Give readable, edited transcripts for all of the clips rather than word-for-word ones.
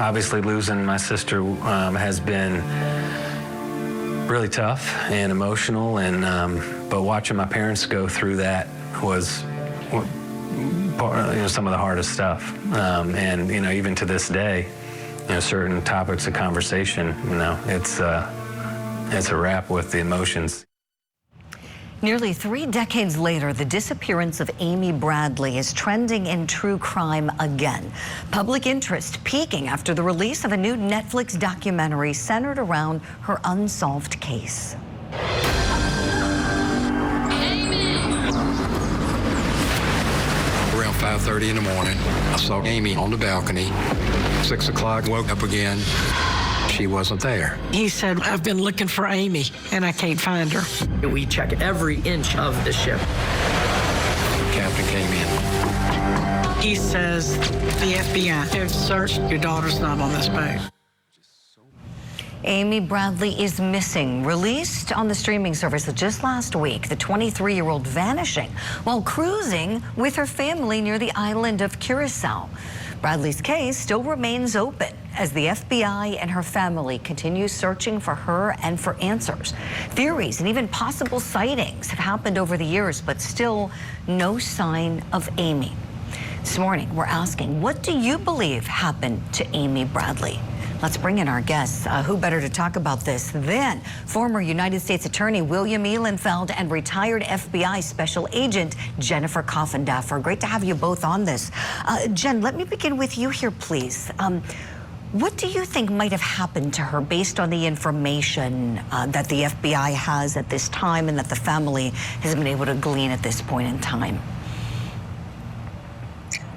Obviously, losing my sister has been really tough and emotional, and but watching my parents go through that was some of the hardest stuff. And even to this day, certain topics of conversation, it's a wrap with the emotions. Nearly 3 decades later, the disappearance of Amy Bradley is trending in true crime again. Public interest peaking after the release of a new Netflix documentary centered around her unsolved case. Around 5:30 in the morning, I saw Amy on the balcony. 6 o'clock, woke up again. She wasn't there. He said, I've been looking for Amy, and I can't find her. We check every inch of the ship. The captain came in. He says, the FBI have searched. Your daughter's not on this boat. Amy Bradley is missing. Released on the streaming service just last week, the 23-year-old vanishing while cruising with her family near the island of Curacao. Bradley's case still remains open as the FBI and her family continue searching for her and for answers. Theories and even possible sightings have happened over the years, but still no sign of Amy. This morning, we're asking, what do you believe happened to Amy Bradley? Let's bring in our guests. Who better to talk about this than former United States Attorney William Ehlenfeld and retired FBI Special Agent Jennifer Coffindaffer. Great to have you both on this. Jen, let me begin with you here, please. What do you think might have happened to her based on the information that the FBI has at this time and that the family has been able to glean at this point in time?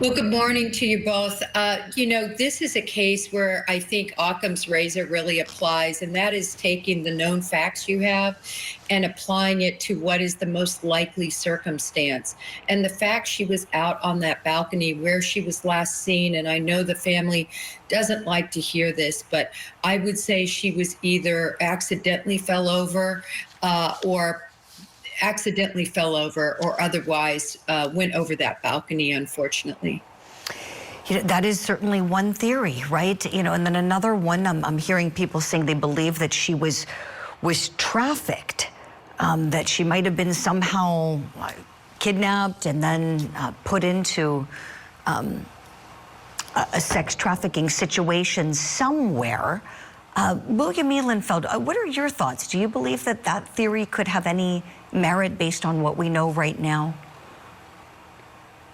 Well, good morning to you both. This is a case where I think Occam's razor really applies, and that is taking the known facts you have and applying it to what is the most likely circumstance. And the fact she was out on that balcony where she was last seen, and I know the family doesn't like to hear this, but I would say she was either accidentally fell over or otherwise went over that balcony, unfortunately. That is certainly one theory, right? And then another one, I'm hearing people saying they believe that she was trafficked, that she might have been somehow kidnapped and then put into a sex trafficking situation somewhere. William Ehlenfeld, what are your thoughts? Do you believe that that theory could have any merit based on what we know right now?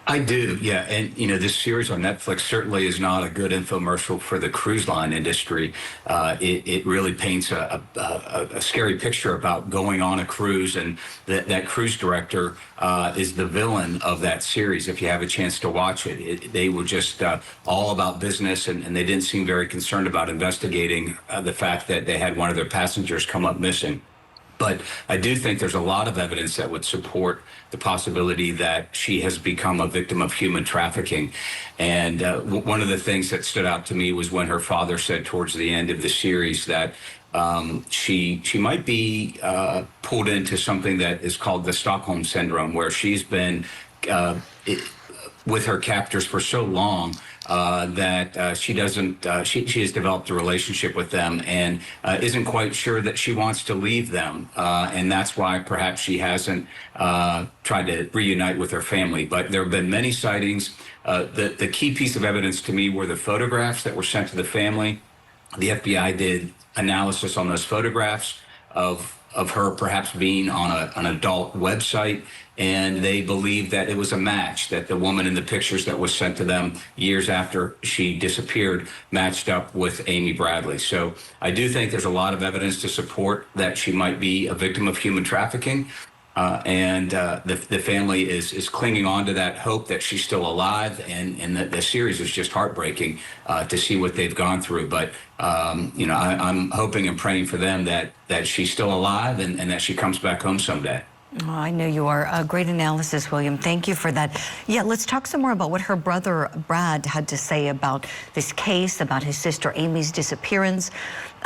I do, yeah. And, this series on Netflix certainly is not a good infomercial for the cruise line industry. It really paints a scary picture about going on a cruise, and that cruise director is the villain of that series. If you have a chance to watch it, they were just all about business, and they didn't seem very concerned about investigating the fact that they had one of their passengers come up missing. But I do think there's a lot of evidence that would support the possibility that she has become a victim of human trafficking. And one of the things that stood out to me was when her father said towards the end of the series that she might be pulled into something that is called the Stockholm Syndrome, where she's been with her captors for so long that she has developed a relationship with them and isn't quite sure that she wants to leave them. And that's why perhaps she hasn't tried to reunite with her family. But there have been many sightings. The key piece of evidence to me were the photographs that were sent to the family. The FBI did analysis on those photographs of her perhaps being on an adult website, and they believe that it was a match, that the woman in the pictures that was sent to them years after she disappeared matched up with Amy Bradley. So I do think there's a lot of evidence to support that she might be a victim of human trafficking. And the family is clinging on to that hope that she's still alive, and the series is just heartbreaking to see what they've gone through. But I'm hoping and praying for them that she's still alive and that she comes back home someday. Oh, I know you are. A great analysis, William. Thank you for that. Yeah, let's talk some more about what her brother Brad had to say about this case, about his sister Amy's disappearance.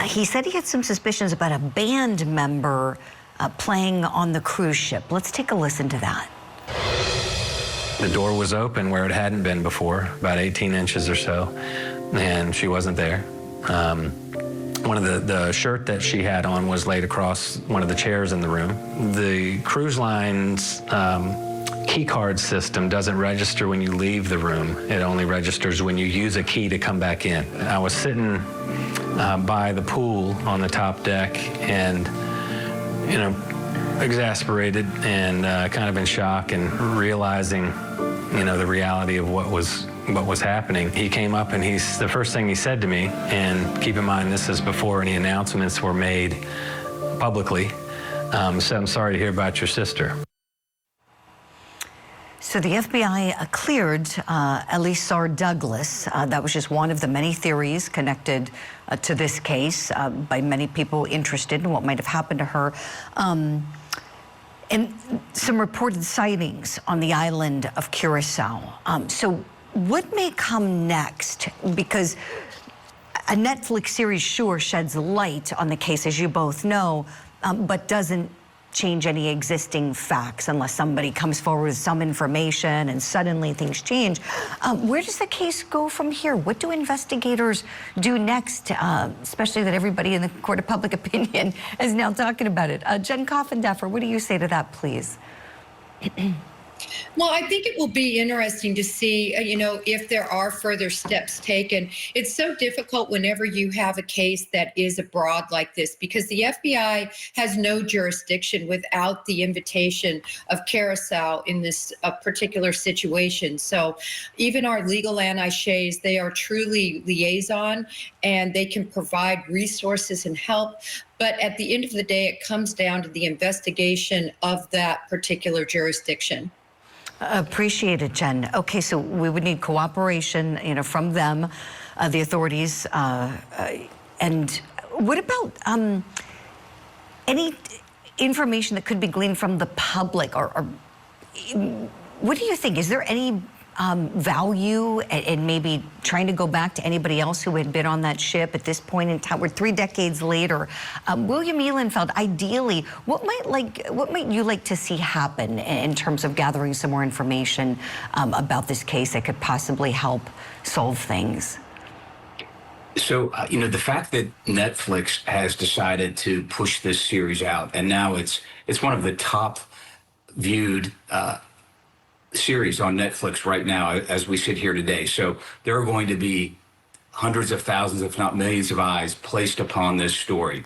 He said he had some suspicions about a band member playing on the cruise ship. Let's take a listen to that. The door was open where it hadn't been before, about 18 inches or so. and she wasn't there. One of the shirt that she had on was laid across one of the chairs in the room. The cruise line's key card system doesn't register when you leave the room. It only registers when you use a key to come back in. I was sitting by the pool on the top deck and, you know, exasperated and kind of in shock and realizing, you know, the reality of what was happening. He came up and the first thing he said to me, and keep in mind this is before any announcements were made publicly, said, "I'm sorry to hear about your sister." So the FBI cleared Elisar Douglas. That was just one of the many theories connected to this case by many people interested in what might have happened to her. And some reported sightings on the island of Curacao. So what may come next? Because a Netflix series sure sheds light on the case, as you both know, but doesn't change any existing facts unless somebody comes forward with some information and suddenly things change. Where does the case go from here? What do investigators do next, especially that everybody in the court of public opinion is now talking about it? Jen Coffindaffer, what do you say to that, please? Well, I think it will be interesting to see, you know, if there are further steps taken. It's so difficult whenever you have a case that is abroad like this, because the FBI has no jurisdiction without the invitation of Curacao in this particular situation. So even our legal attaches, they are truly liaison, and they can provide resources and help. But at the end of the day, it comes down to the investigation of that particular jurisdiction. Appreciate it, Jen. Okay, so we would need cooperation, you know, from them, the authorities. And what about any information that could be gleaned from the public, or what do you think? Is there any value in maybe trying to go back to anybody else who had been on that ship at this point in time? We're 3 decades later. William Ehlenfeld, ideally, what might you like to see happen in terms of gathering some more information about this case that could possibly help solve things? So, you know, the fact that Netflix has decided to push this series out, and now it's one of the top viewed series on Netflix right now as we sit here today. So there are going to be hundreds of thousands, if not millions of eyes placed upon this story.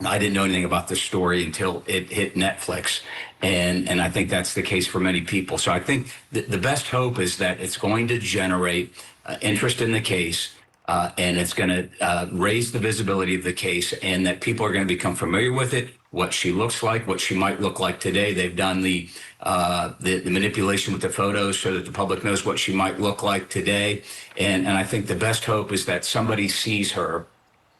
I didn't know anything about this story until it hit Netflix. And I think that's the case for many people. So I think the best hope is that it's going to generate interest in the case, and it's going to raise the visibility of the case, and that people are going to become familiar with it, what she looks like, what she might look like today. They've done the manipulation with the photos so that the public knows what she might look like today. And I think the best hope is that somebody sees her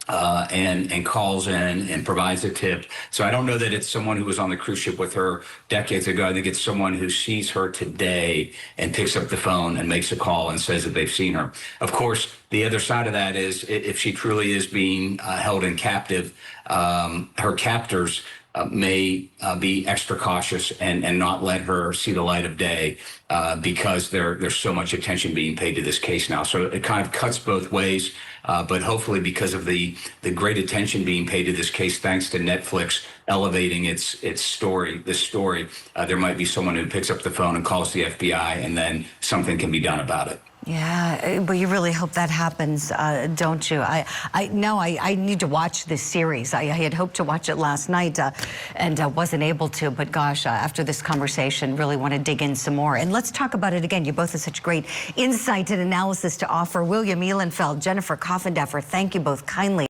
and calls in and provides a tip. So I don't know that it's someone who was on the cruise ship with her decades ago. I think it's someone who sees her today and picks up the phone and makes a call and says that they've seen her. Of course, the other side of that is if she truly is being held in captive, her captors may be extra cautious and not let her see the light of day because there's so much attention being paid to this case now. So it kind of cuts both ways. But hopefully, because of the great attention being paid to this case, thanks to Netflix elevating this story, there might be someone who picks up the phone and calls the FBI, and then something can be done about it. Yeah, but you really hope that happens, don't you? I need to watch this series. I had hoped to watch it last night and wasn't able to, but gosh, after this conversation, really want to dig in some more. And let's talk about it again. You both have such great insight and analysis to offer. William Ehlenfeld, Jennifer Coffindaffer, thank you both kindly.